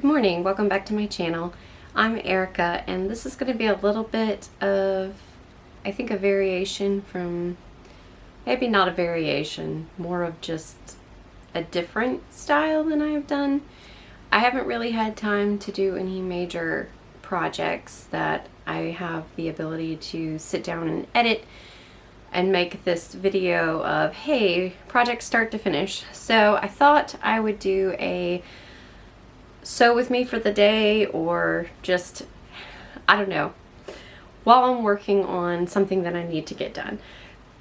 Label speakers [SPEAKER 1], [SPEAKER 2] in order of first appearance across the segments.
[SPEAKER 1] Good morning, welcome back to my channel. I'm Erica and this is going to be a little bit of, I think, a variation from, maybe not a variation, more of just a different style than I have done. I haven't really had time to do any major projects that I have the ability to sit down and edit and make this video of, hey, project start to finish. So I thought I would do a sew with me for the day, or just, I don't know, while I'm working on something that I need to get done.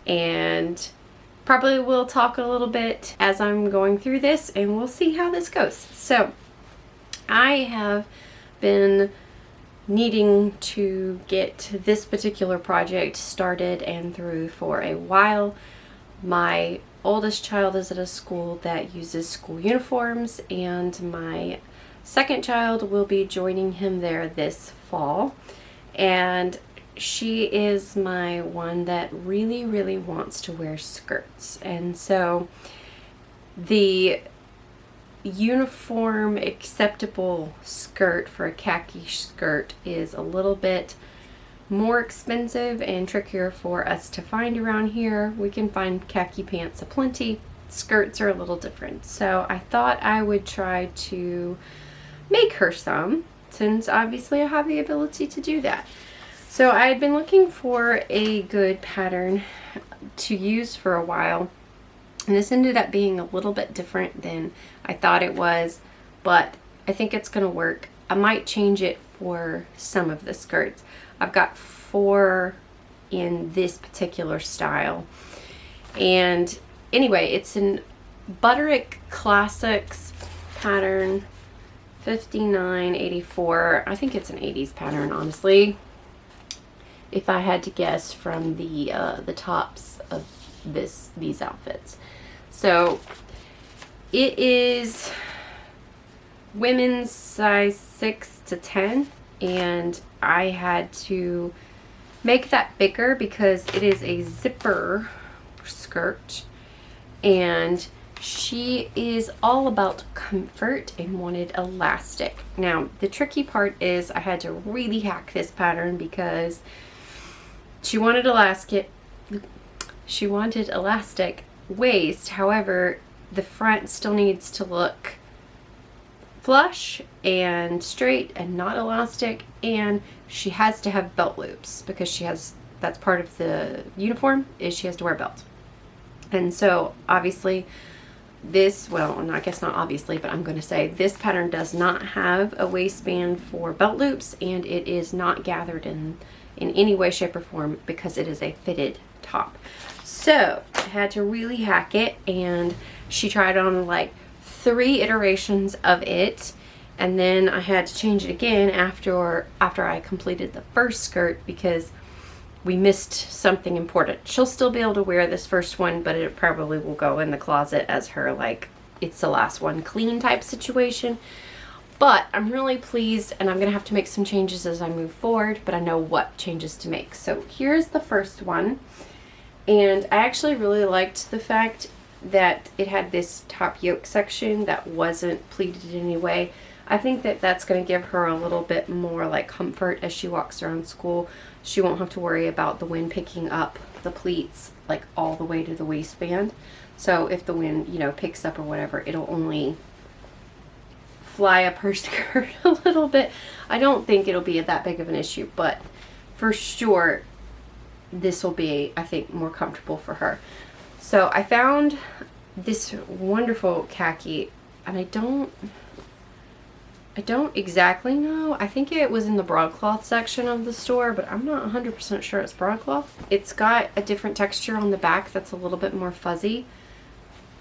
[SPEAKER 1] And probably will talk a little bit as I'm going through this, and we'll see how this goes. So I have been needing to get this particular project started and through for a while. My oldest child is at a school that uses school uniforms, and my second child will be joining him there this fall, and she is my one that really wants to wear skirts. And so the uniform acceptable skirt for a khaki skirt is a little bit more expensive and trickier for us to find around here. We can find khaki pants aplenty. Skirts are a little different. So I thought I would try to make her some, since obviously I have the ability to do that. So I had been looking for a good pattern to use for a while, and this ended up being a little bit different than I thought it was, but I think it's gonna work. I might change it for some of the skirts. I've got 4 in this particular style, and anyway, it's in Butterick Classics pattern 5984. I think it's an 80s pattern, honestly, if I had to guess from the tops of these outfits. So it is women's size 6 to 10, and I had to make that bigger because it is a zipper skirt, and she is all about comfort and wanted elastic. Now, the tricky part is I had to really hack this pattern because she wanted elastic waist. However, the front still needs to look flush and straight and not elastic, and she has to have belt loops because that's part of the uniform, is she has to wear a belt. And so obviously this, well, I guess not obviously, but I'm going to say this pattern does not have a waistband for belt loops, and it is not gathered in any way, shape, or form because it is a fitted top. So I had to really hack it, and she tried on like 3 iterations of it, and then I had to change it again after I completed the first skirt because we missed something important. She'll still be able to wear this first one, but it probably will go in the closet as her, like, it's the last one clean type situation. But I'm really pleased, and I'm gonna have to make some changes as I move forward, but I know what changes to make. So here's the first one, and I actually really liked the fact that it had this top yoke section that wasn't pleated in any way. I think that that's going to give her a little bit more like comfort as she walks around school. She won't have to worry about the wind picking up the pleats like all the way to the waistband. So if the wind, you know, picks up or whatever, it'll only fly up her skirt a little bit. I don't think it'll be that big of an issue, but for sure this will be, I think, more comfortable for her. So I found this wonderful khaki, and I don't exactly know. I think it was in the broadcloth section of the store, but I'm not 100% sure it's broadcloth. It's got a different texture on the back that's a little bit more fuzzy.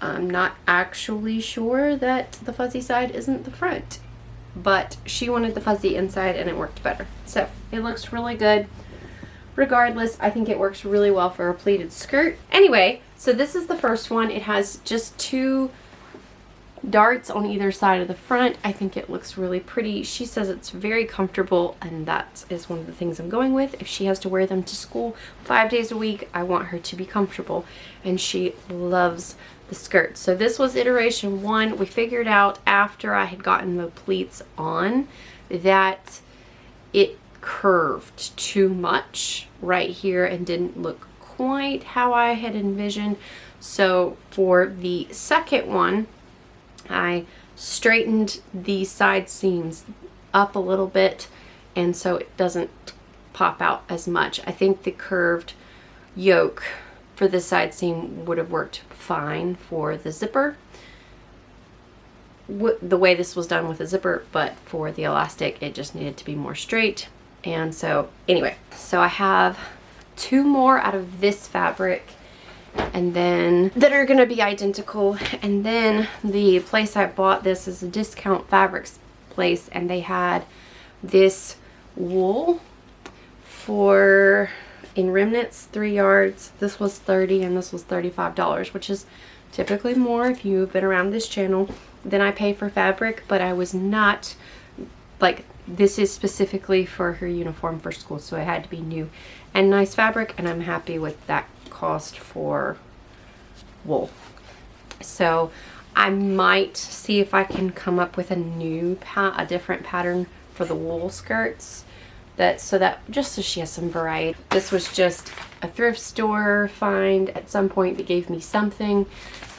[SPEAKER 1] I'm not actually sure that the fuzzy side isn't the front, but she wanted the fuzzy inside and it worked better. So it looks really good. Regardless, I think it works really well for a pleated skirt. Anyway, so this is the first one. It has just 2 darts on either side of the front. I think it looks really pretty. She says it's very comfortable, and that is one of the things I'm going with. If she has to wear them to school 5 days a week, I want her to be comfortable, and she loves the skirt. So this was iteration 1. We figured out after I had gotten the pleats on that it curved too much right here and didn't look quite how I had envisioned. So for the second one, I straightened the side seams up a little bit, and so it doesn't pop out as much. I think the curved yoke for the side seam would have worked fine for the zipper, the way this was done with the zipper, but for the elastic it just needed to be more straight. And so anyway, so I have 2 more out of this fabric, and then that are gonna be identical. And then the place I bought this is a Discount Fabrics place, and they had this wool for, in remnants, 3 yards. This was $30 and this was $35, which is typically more if you've been around this channel than I pay for fabric. But I was not, like, this is specifically for her uniform for school, so it had to be new and nice fabric, and I'm happy with that cost for wool. So I might see if I can come up with a different pattern for the wool skirts, so she has some variety. This was just a thrift store find at some point that gave me something,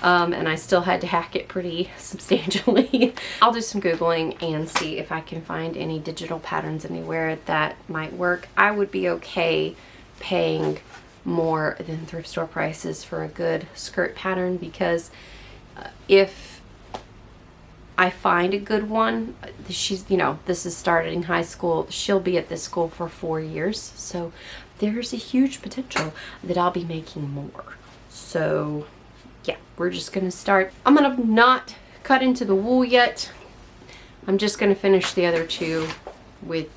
[SPEAKER 1] and I still had to hack it pretty substantially. I'll do some Googling and see if I can find any digital patterns anywhere that might work. I would be okay paying more than thrift store prices for a good skirt pattern, because if I find a good one, she's, you know, this is starting high school, she'll be at this school for 4 years, so there's a huge potential that I'll be making more. So yeah, we're just gonna start. I'm gonna not cut into the wool yet. I'm just gonna finish the other 2 with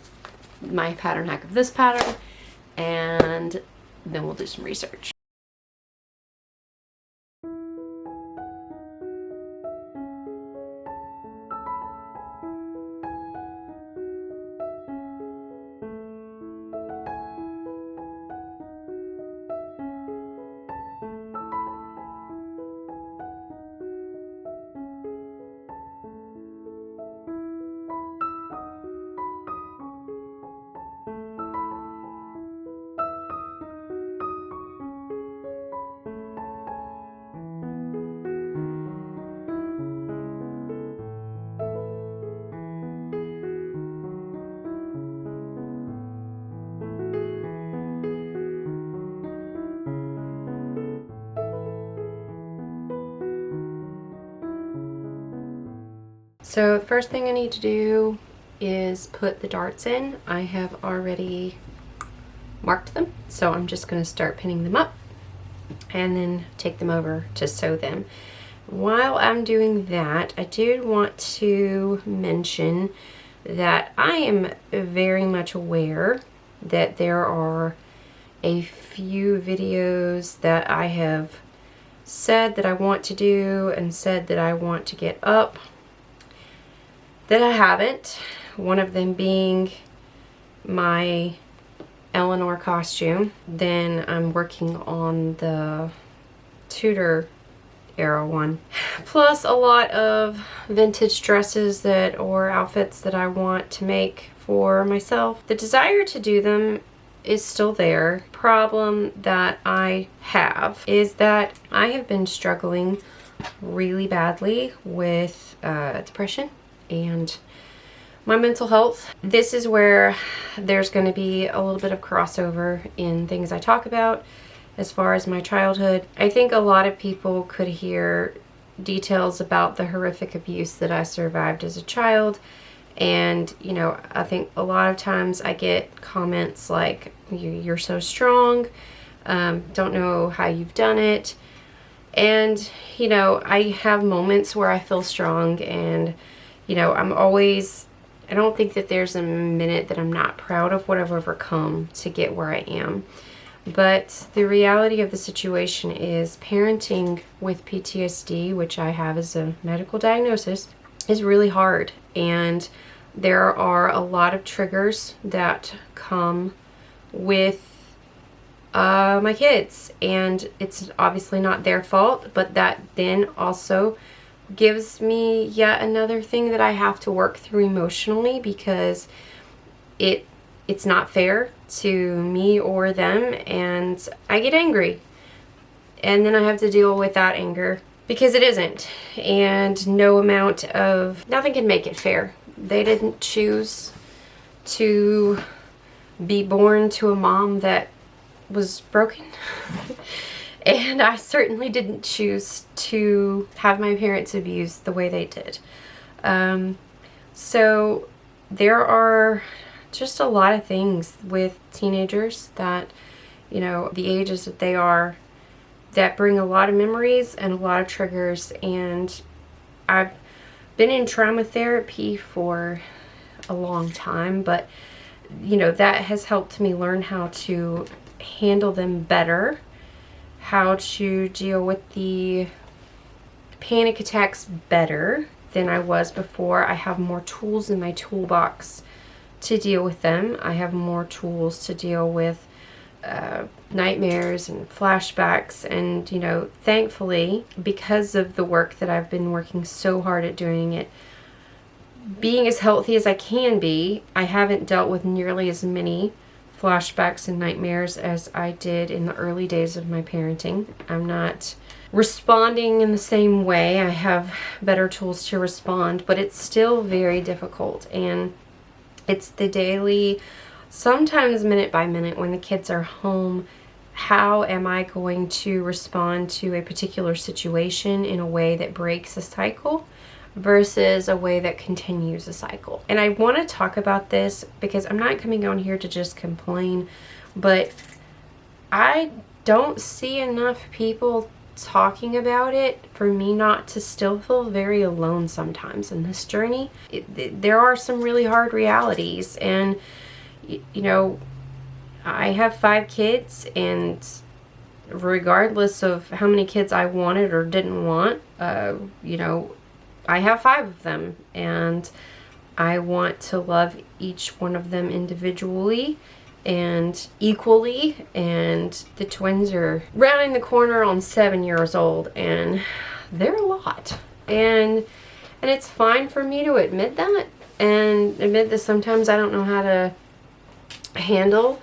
[SPEAKER 1] my pattern hack of this pattern, and then we'll do some research. So the first thing I need to do is put the darts in. I have already marked them, so I'm just going to start pinning them up and then take them over to sew them. While I'm doing that, I did want to mention that I am very much aware that there are a few videos that I have said that I want to do and said that I want to get up that I haven't. One of them being my Eleanor costume. Then I'm working on the Tudor era one. Plus a lot of vintage dresses or outfits that I want to make for myself. The desire to do them is still there. Problem that I have is that I have been struggling really badly with depression and my mental health. This is where there's going to be a little bit of crossover in things I talk about as far as my childhood. I think a lot of people could hear details about the horrific abuse that I survived as a child, and you know, I think a lot of times I get comments like, you're so strong, don't know how you've done it. And you know, I have moments where I feel strong, and you know, I don't think that there's a minute that I'm not proud of what I've overcome to get where I am. But the reality of the situation is parenting with PTSD, which I have as a medical diagnosis, is really hard. And there are a lot of triggers that come with my kids. And it's obviously not their fault, but that then also gives me yet another thing that I have to work through emotionally, because it's not fair to me or them, and I get angry. And then I have to deal with that anger because it isn't. And nothing can make it fair. They didn't choose to be born to a mom that was broken. And I certainly didn't choose to have my parents abused the way they did. So there are just a lot of things with teenagers that, you know, the ages that they are, that bring a lot of memories and a lot of triggers. And I've been in trauma therapy for a long time, but, you know, that has helped me learn how to handle them better, how to deal with the panic attacks better than I was before. I have more tools in my toolbox to deal with them. I have more tools to deal with nightmares and flashbacks. And, you know, thankfully, because of the work that I've been working so hard at doing it, being as healthy as I can be, I haven't dealt with nearly as many flashbacks and nightmares as I did in the early days of my parenting. I'm not responding in the same way. I have better tools to respond, but it's still very difficult. And it's the daily, sometimes minute by minute, when the kids are home, how am I going to respond to a particular situation in a way that breaks a cycle versus a way that continues a cycle. And I want to talk about this because I'm not coming on here to just complain, but I don't see enough people talking about it for me not to still feel very alone sometimes in this journey. There are some really hard realities, and you know, I have 5 kids, and regardless of how many kids I wanted or didn't want, you know, I have 5 of them, and I want to love each one of them individually and equally. And the twins are rounding the corner on 7 years old, and they're a lot. And it's fine for me to admit that, and admit that sometimes I don't know how to handle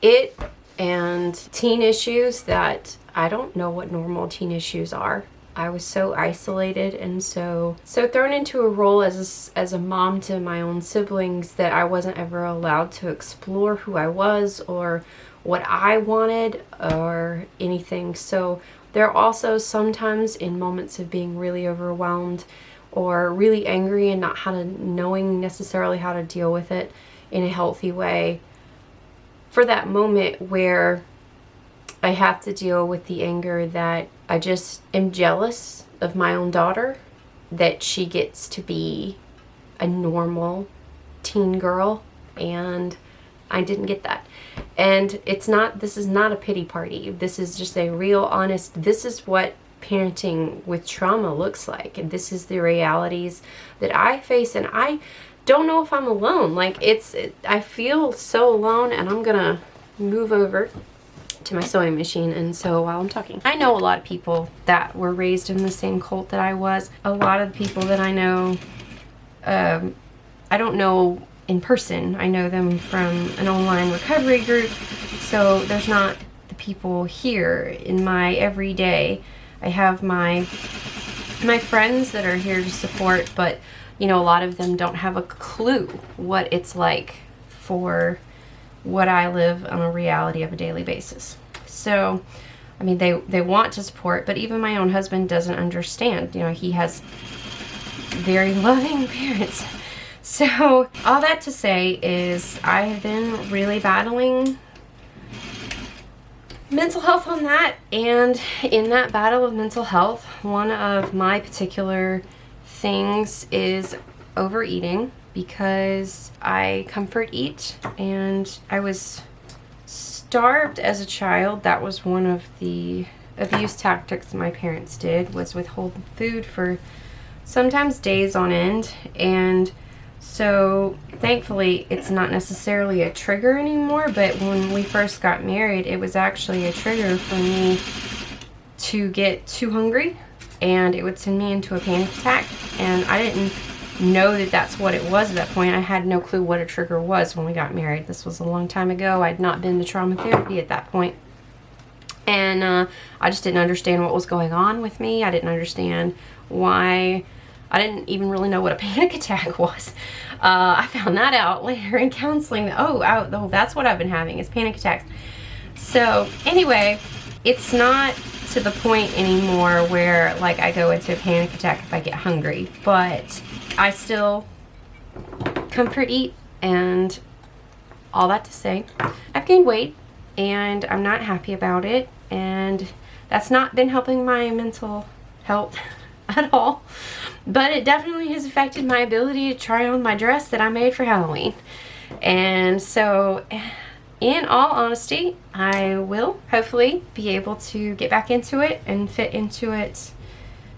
[SPEAKER 1] it, and teen issues that I don't know what normal teen issues are. I was so isolated and so thrown into a role as a mom to my own siblings that I wasn't ever allowed to explore who I was or what I wanted or anything. So there are also sometimes in moments of being really overwhelmed or really angry and not knowing necessarily how to deal with it in a healthy way, for that moment where I have to deal with the anger that I just am jealous of my own daughter, that she gets to be a normal teen girl, and I didn't get that. And this is not a pity party. This is just a real, honest, this is what parenting with trauma looks like. And this is the realities that I face, and I don't know if I'm alone. Like, I feel so alone, and I'm gonna move over to my sewing machine and sew while I'm talking. I know a lot of people that were raised in the same cult that I was. A lot of the people that I know, I don't know in person. I know them from an online recovery group, so there's not the people here in my everyday. I have my friends that are here to support, but you know, a lot of them don't have a clue what it's like for what I live on a reality of a daily basis. So, I mean, they want to support, but even my own husband doesn't understand. You know, he has very loving parents. So, all that to say is I have been really battling mental health on that. And in that battle of mental health, one of my particular things is overeating, because I comfort eat, and I was starved as a child. That was one of the abuse tactics my parents did, was withhold food for sometimes days on end. And so thankfully it's not necessarily a trigger anymore, but when we first got married, it was actually a trigger for me to get too hungry, and it would send me into a panic attack. And I didn't know that that's what it was at that point. I had no clue what a trigger was when we got married. This was a long time ago. I'd not been to trauma therapy at that point. And I just didn't understand what was going on with me. I didn't understand why. I didn't even really know what a panic attack was. I found that out later in counseling. Oh, that's what I've been having, is panic attacks. So anyway, it's not to the point anymore where like I go into a panic attack if I get hungry, but I still comfort eat, and all that to say, I've gained weight and I'm not happy about it, and that's not been helping my mental health at all. But it definitely has affected my ability to try on my dress that I made for Halloween. And so, in all honesty, I will hopefully be able to get back into it and fit into it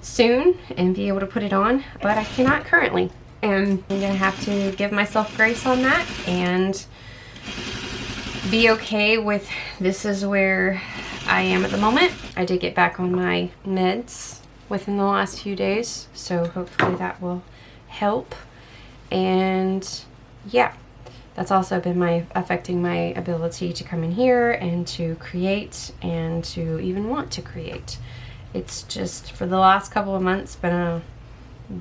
[SPEAKER 1] soon and be able to put it on, but I cannot currently. And I'm gonna have to give myself grace on that and be okay with this is where I am at the moment. I did get back on my meds within the last few days, so hopefully that will help. And yeah, that's also been affecting my ability to come in here and to create and to even want to create. It's just, for the last couple of months, been a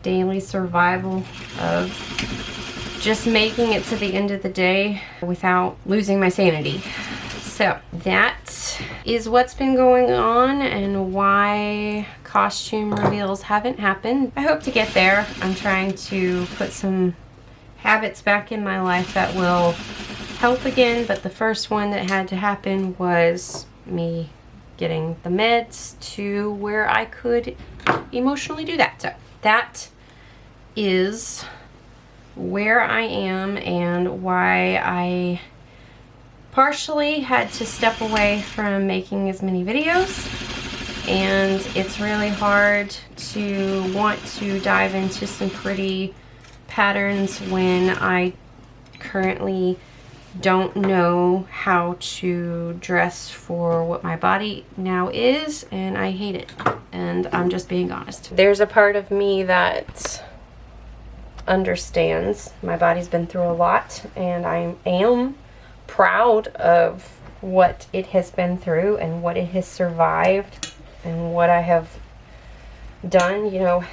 [SPEAKER 1] daily survival of just making it to the end of the day without losing my sanity. So that is what's been going on and why costume reveals haven't happened. I hope to get there. I'm trying to put some habits back in my life that will help again, but the first one that had to happen was me getting the meds to where I could emotionally do that. So that is where I am and why I partially had to step away from making as many videos. And it's really hard to want to dive into some pretty patterns when I currently don't know how to dress for what my body now is, and I hate it. And I'm just being honest. There's a part of me that understands my body's been through a lot, and I am proud of what it has been through and what it has survived and what I have done. You know,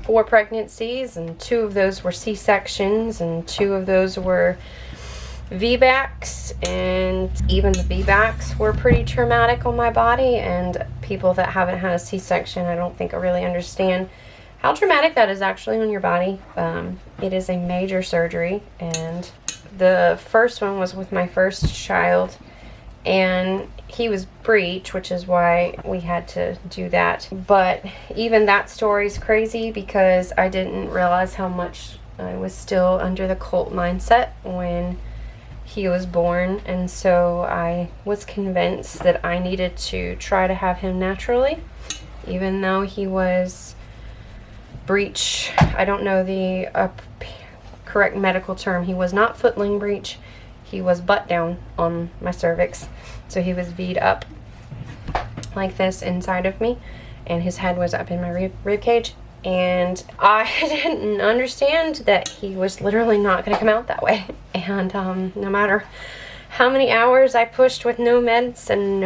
[SPEAKER 1] 4 pregnancies, and 2 of those were C-sections, and 2 of those were VBACs, and even the VBACs were pretty traumatic on my body. And people that haven't had a C-section, I don't think I really understand how traumatic that is actually on your body. It is a major surgery, and the first one was with my first child, and he was breech, which is why we had to do that. But even that story's crazy because I didn't realize how much I was still under the cult mindset when he was born, and so I was convinced that I needed to try to have him naturally, even though he was breech. I don't know the correct medical term. He was not footling breech. He was butt down on my cervix. So he was V'd up like this inside of me, and his head was up in my rib cage. And I didn't understand that he was literally not going to come out that way. And no matter how many hours I pushed with no meds and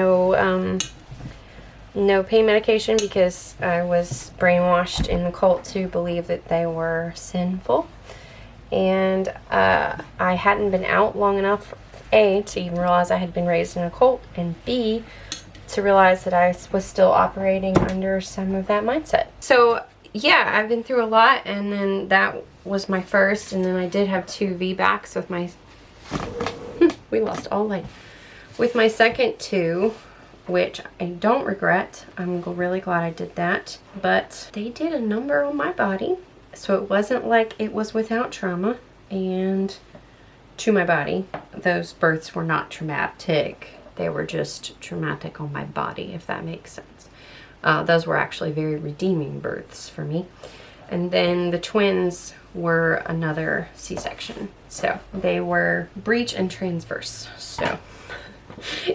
[SPEAKER 1] no pain medication, because I was brainwashed in the cult to believe that they were sinful. And I hadn't been out long enough, A, to even realize I had been raised in a cult, and B, to realize that I was still operating under some of that mindset. So yeah, I've been through a lot, and then that was my first, and then I did have 2 VBACs with my we lost all light with my second 2, which I don't regret. I'm really glad I did that, but they did a number on my body. So it wasn't like it was without trauma. And to my body, those births were not traumatic They were just traumatic on my body, if that makes sense. Those were actually very redeeming births for me. And then the twins were another C-section. So they were breech and transverse. So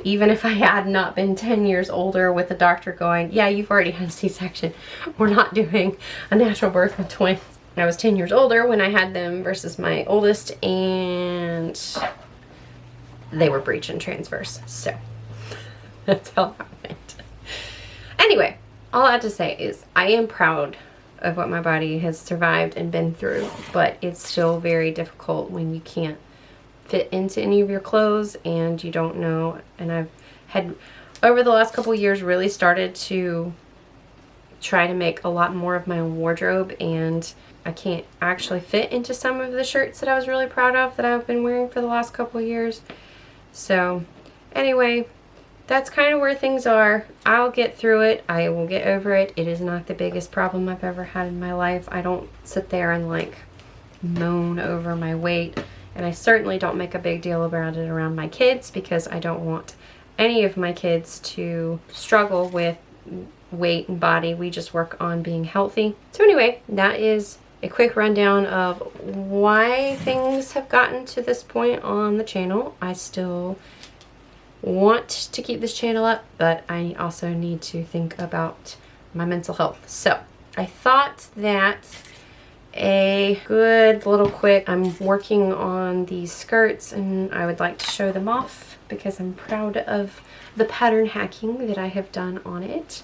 [SPEAKER 1] even if I had not been 10 years older with the doctor going, yeah, you've already had a C-section, we're not doing a natural birth with twins. I was 10 years older when I had them versus my oldest, and they were breech and transverse. So that's how that went. Anyway, all I have to say is I am proud of what my body has survived and been through, but it's still very difficult when you can't fit into any of your clothes and you don't know. And I've had, over the last couple years, really started to try to make a lot more of my own wardrobe, and I can't actually fit into some of the shirts that I was really proud of that I've been wearing for the last couple of years. So anyway, that's kind of where things are. I'll get through it. I will get over it. It is not the biggest problem I've ever had in my life. I don't sit there and like moan over my weight, and I certainly don't make a big deal about it around my kids, because I don't want any of my kids to struggle with weight and body. We just work on being healthy. So anyway, that is a quick rundown of why things have gotten to this point on the channel. I still want to keep this channel up, but I also need to think about my mental health. So I thought that a good little quick, I'm working on these skirts and I would like to show them off because I'm proud of the pattern hacking that I have done on it.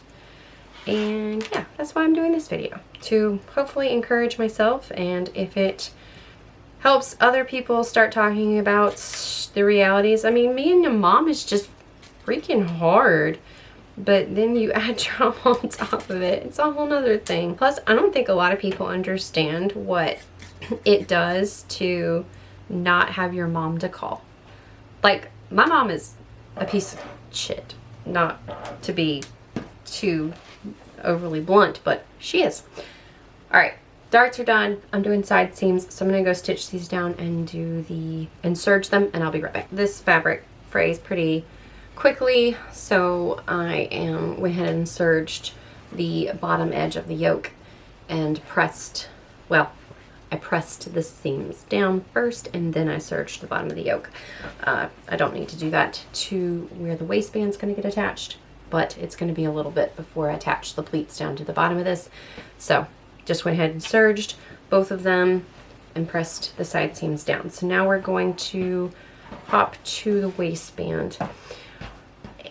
[SPEAKER 1] And yeah, that's why I'm doing this video, to hopefully encourage myself, and if it helps other people start talking about the realities. I mean, being a mom is just freaking hard, but then you add trauma on top of it. It's a whole nother thing. Plus, I don't think a lot of people understand what it does to not have your mom to call. Like, my mom is a piece of shit. Not to be too overly blunt, but she is. Alright, darts are done. I'm doing side seams, so I'm gonna go stitch these down and serge them, and I'll be right back. This fabric frays pretty quickly, so I went ahead and serged the bottom edge of the yoke and pressed, well, I pressed the seams down first and then I serged the bottom of the yoke. I don't need to do that to where the waistband's gonna get attached, but it's going to be a little bit before I attach the pleats down to the bottom of this. So just went ahead and serged both of them and pressed the side seams down. So now we're going to hop to the waistband.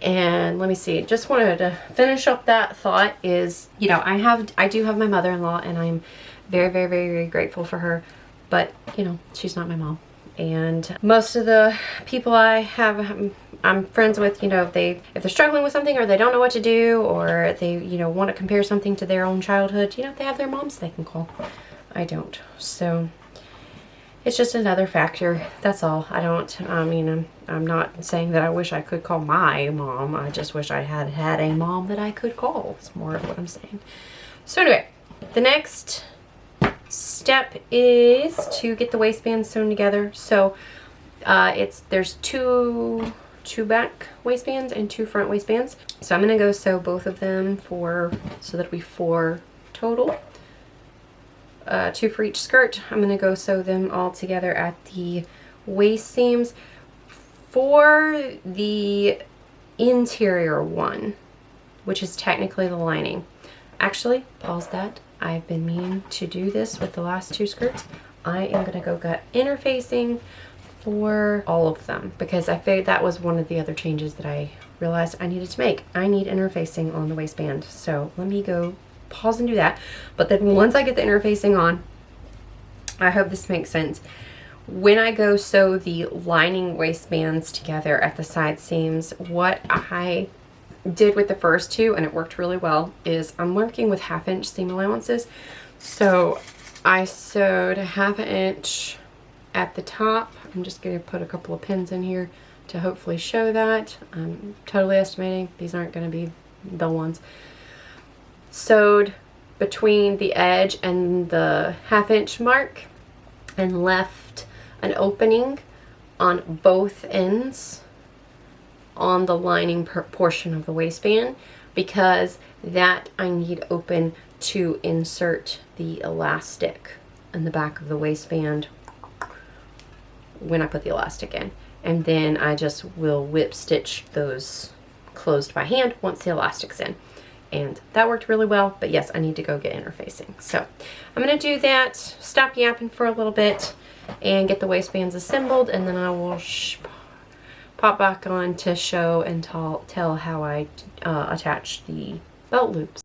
[SPEAKER 1] And let me see, just wanted to finish up that thought is, you know, I do have my mother-in-law, and I'm very, very, very, very grateful for her, but you know, she's not my mom. And most of the people I'm friends with, you know, if they're struggling with something, or they don't know what to do, or they, you know, want to compare something to their own childhood, you know, they have their moms they can call. I don't. So it's just another factor. That's all. I mean, I'm not saying that I wish I could call my mom. I just wish I had a mom that I could call. It's more of what I'm saying. So anyway, the next step is to get the waistband sewn together. So there's two back waistbands and 2 front waistbands. So I'm gonna go sew both of them so that'll be 4 total. 2 for each skirt. I'm gonna go sew them all together at the waist seams. For the interior one, which is technically the lining. Actually, pause that. I've been meaning to do this with the last 2 skirts. I am gonna go gut interfacing for all of them, because I figured that was one of the other changes that I realized I needed to make. I need interfacing on the waistband, so let me go pause and do that. But then once I get the interfacing on, I hope this makes sense. When I go sew the lining waistbands together at the side seams, what I did with the first 2, and it worked really well, is I'm working with 1/2 inch seam allowances. So I sewed 1/2 inch at the top. I'm just going to put a couple of pins in here to hopefully show that. I'm totally estimating. These aren't going to be the ones. Sewed between the edge and the 1/2 inch mark and left an opening on both ends on the lining portion of the waistband, because that I need open to insert the elastic in the back of the waistband when I put the elastic in. And then I just will whip stitch those closed by hand once the elastic's in. And that worked really well, but yes, I need to go get interfacing. So I'm gonna do that, stop yapping for a little bit, and get the waistbands assembled, and then I will pop back on to show and tell how I attach the belt loops.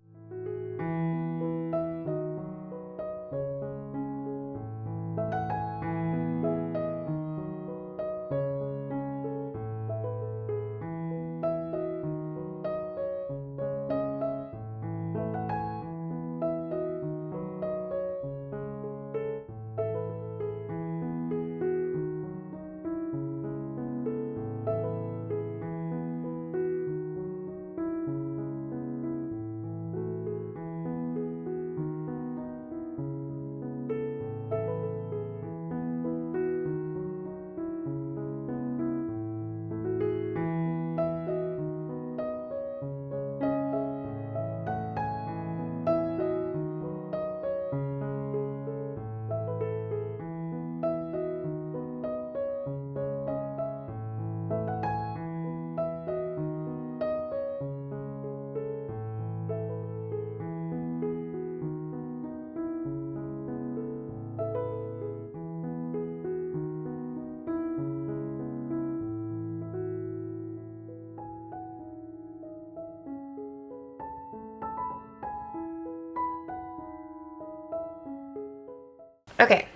[SPEAKER 1] Okay,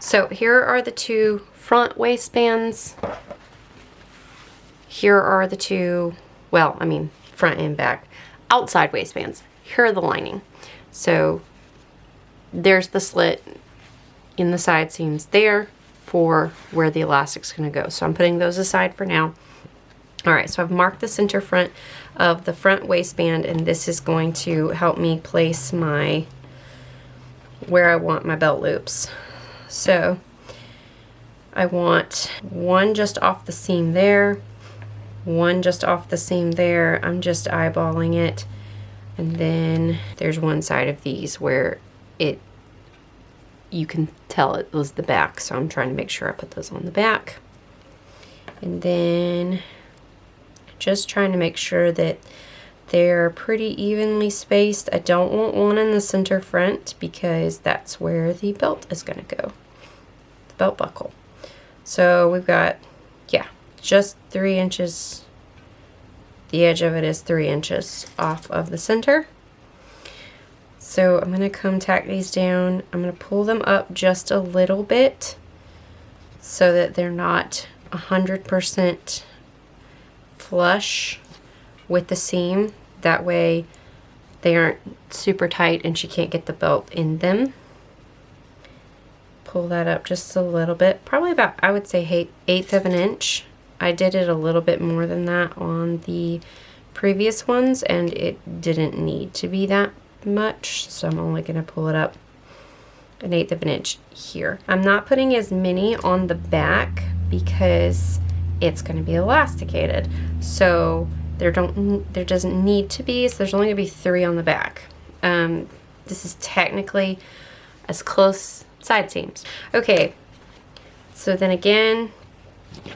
[SPEAKER 1] so here are the two front waistbands. Here are the two, well, I mean, front and back, outside waistbands. Here are the lining. So there's the slit in the side seams there for where the elastic's gonna go. So I'm putting those aside for now. All right, so I've marked the center front of the front waistband, and this is going to help me place my where I want my belt loops. So I want one just off the seam there, one just off the seam there. I'm just eyeballing it, and then there's one side of these where you can tell it was the back, so I'm trying to make sure I put those on the back. And then just trying to make sure that they're pretty evenly spaced. I don't want one in the center front because that's where the belt is going to go, the belt buckle. So we've got, yeah, just 3 inches. The edge of it is 3 inches off of the center. So I'm going to come tack these down. I'm going to pull them up just a little bit so that they're not 100% flush with the seam. That way they aren't super tight and she can't get the belt in them. Pull that up just a little bit, probably about, I would say, 1/8 of an inch. I did it a little bit more than that on the previous ones, and it didn't need to be that much, so I'm only going to pull it up 1/8 of an inch here. I'm not putting as many on the back because it's going to be elasticated, so there doesn't need to be, so there's only going to be 3 on the back. This is technically as close side seams. Okay, so then again,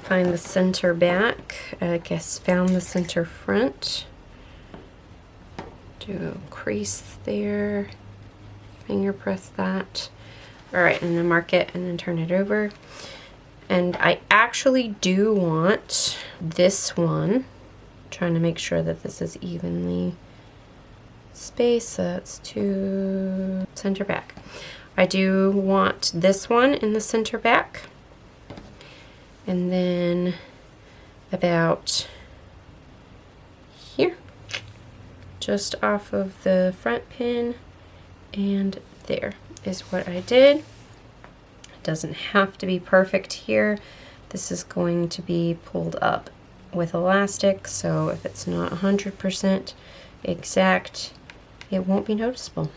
[SPEAKER 1] find the center back. I guess found the center front. Do a crease there. Finger press that. All right, and then mark it and then turn it over. And I actually do want this one. Trying to make sure that this is evenly spaced. So that's 2 center back. I do want this one in the center back. And then about here, just off of the front pin, and there is what I did. It doesn't have to be perfect here. This is going to be pulled up with elastic, so if it's not 100% exact, it won't be noticeable.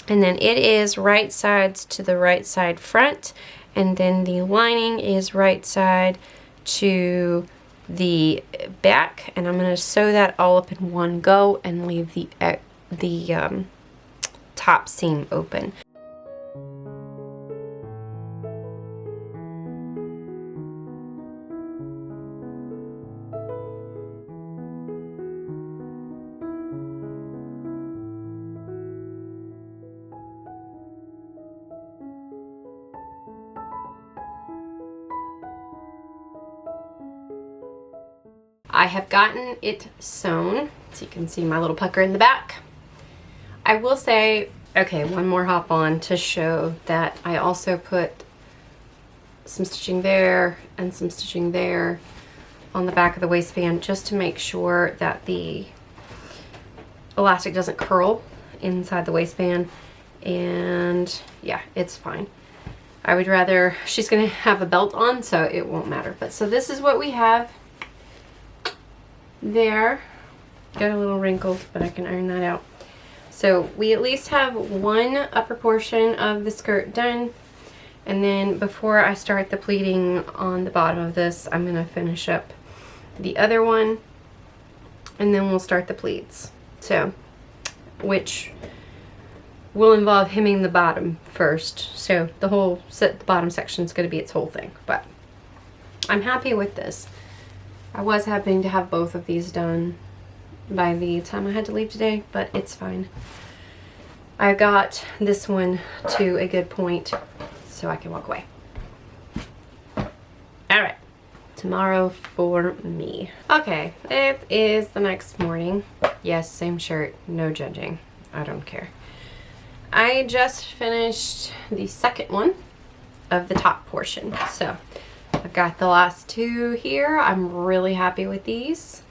[SPEAKER 1] And then it is right sides to the right side front, and then the lining is right side to the back, and I'm going to sew that all up in one go and leave the top seam open. I have gotten it sewn, so you can see my little pucker in the back. I will say, okay, one more hop on to show that I also put some stitching there and some stitching there on the back of the waistband, just to make sure that the elastic doesn't curl inside the waistband. And yeah, it's fine. I would rather, she's gonna have a belt on, so it won't matter. But so this is what we have there. Got a little wrinkled, but I can iron that out. So we at least have one upper portion of the skirt done. And then before I start the pleating on the bottom of this, I'm gonna finish up the other one, and then we'll start the pleats. So, which will involve hemming the bottom first. So the whole the bottom section is gonna be its whole thing, but I'm happy with this. I was hoping to have both of these done by the time I had to leave today, but it's fine. I got this one to a good point so I can walk away. Alright, tomorrow for me. Okay, it is the next morning. Yes, same shirt, no judging. I don't care. I just finished the second one of the top portion. So I've got the last two here. I'm really happy with these.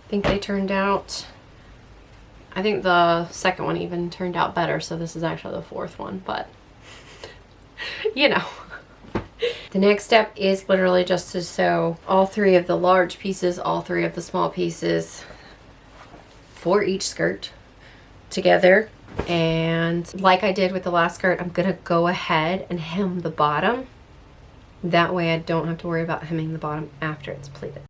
[SPEAKER 1] I think they turned out, I think the second one even turned out better, so this is actually the fourth one, but you know. The next step is literally just to sew all three of the large pieces, all three of the small pieces for each skirt together. And like I did with the last skirt, I'm gonna go ahead and hem the bottom. That way I don't have to worry about hemming the bottom after it's pleated.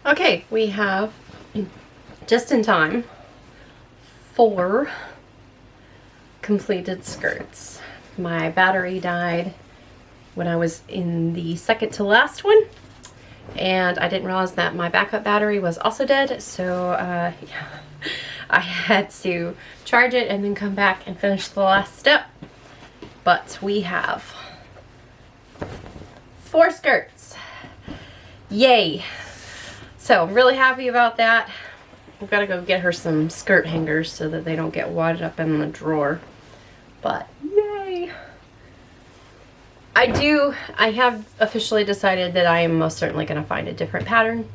[SPEAKER 1] Okay, we have, just in time, 4 completed skirts. My battery died when I was in the second to last one, and I didn't realize that my backup battery was also dead, so yeah, I had to charge it and then come back and finish the last step. But we have 4 skirts. Yay! So I'm really happy about that. I've got to go get her some skirt hangers so that they don't get wadded up in the drawer. But yay! I have officially decided that I am most certainly going to find a different pattern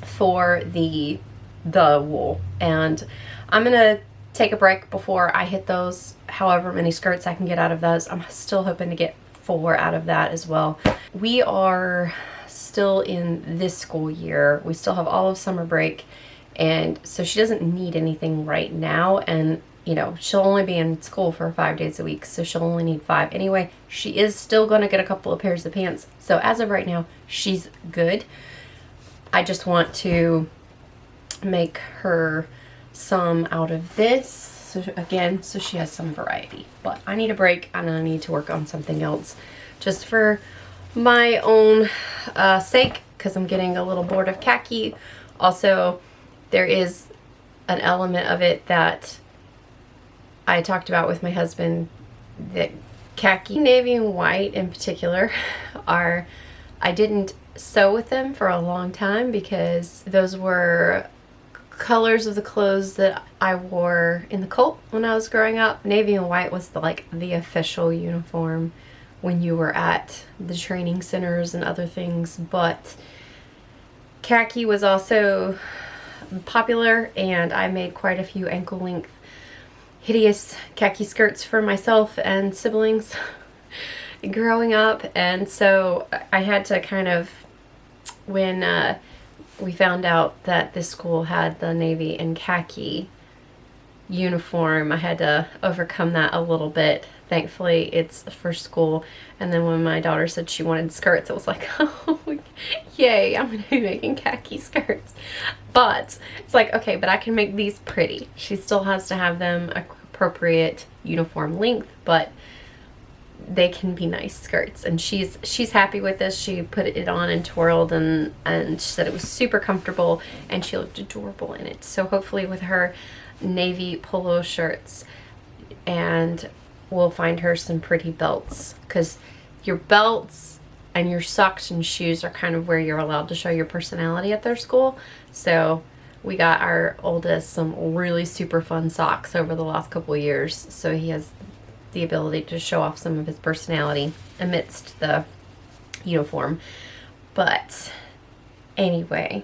[SPEAKER 1] for the wool. And I'm going to take a break before I hit those, however many skirts I can get out of those. I'm still hoping to get 4 out of that as well. We are still in this school year. We still have all of summer break, and so she doesn't need anything right now, and you know, she'll only be in school for 5 days a week, so she'll only need 5 anyway. She is still going to get a couple of pairs of pants, so as of right now she's good. I just want to make her some out of this, so again, so she has some variety. But I need a break and I need to work on something else just for my own sake, because I'm getting a little bored of khaki. Also, there is an element of it that I talked about with my husband, that khaki, navy, and white in particular are, I didn't sew with them for a long time because those were colors of the clothes that I wore in the cult when I was growing up. Navy and white was the official uniform when you were at the training centers and other things, but khaki was also popular, and I made quite a few ankle length hideous khaki skirts for myself and siblings growing up. And so I had to kind of, when we found out that this school had the navy and khaki uniform, I had to overcome that a little bit. Thankfully it's for school. And then when my daughter said she wanted skirts, it was like, oh yay, I'm gonna be making khaki skirts. But it's like, okay, but I can make these pretty. She still has to have them appropriate uniform length, but they can be nice skirts. And she's happy with this. She put it on and twirled, and she said it was super comfortable and she looked adorable in it. So hopefully with her navy polo shirts, and we'll find her some pretty belts, because your belts and your socks and shoes are kind of where you're allowed to show your personality at their school. So we got our oldest some really super fun socks over the last couple of years, so he has the ability to show off some of his personality amidst the uniform. But anyway,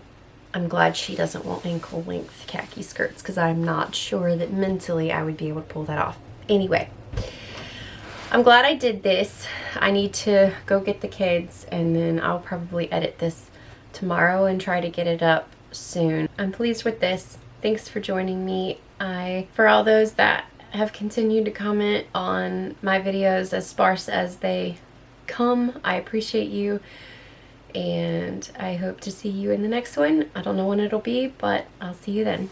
[SPEAKER 1] I'm glad she doesn't want ankle length khaki skirts, because I'm not sure that mentally I would be able to pull that off. Anyway, I'm glad I did this. I need to go get the kids, and then I'll probably edit this tomorrow and try to get it up soon. I'm pleased with this. Thanks for joining me. For all those that have continued to comment on my videos, as sparse as they come, I appreciate you, and I hope to see you in the next one. I don't know when it'll be, but I'll see you then.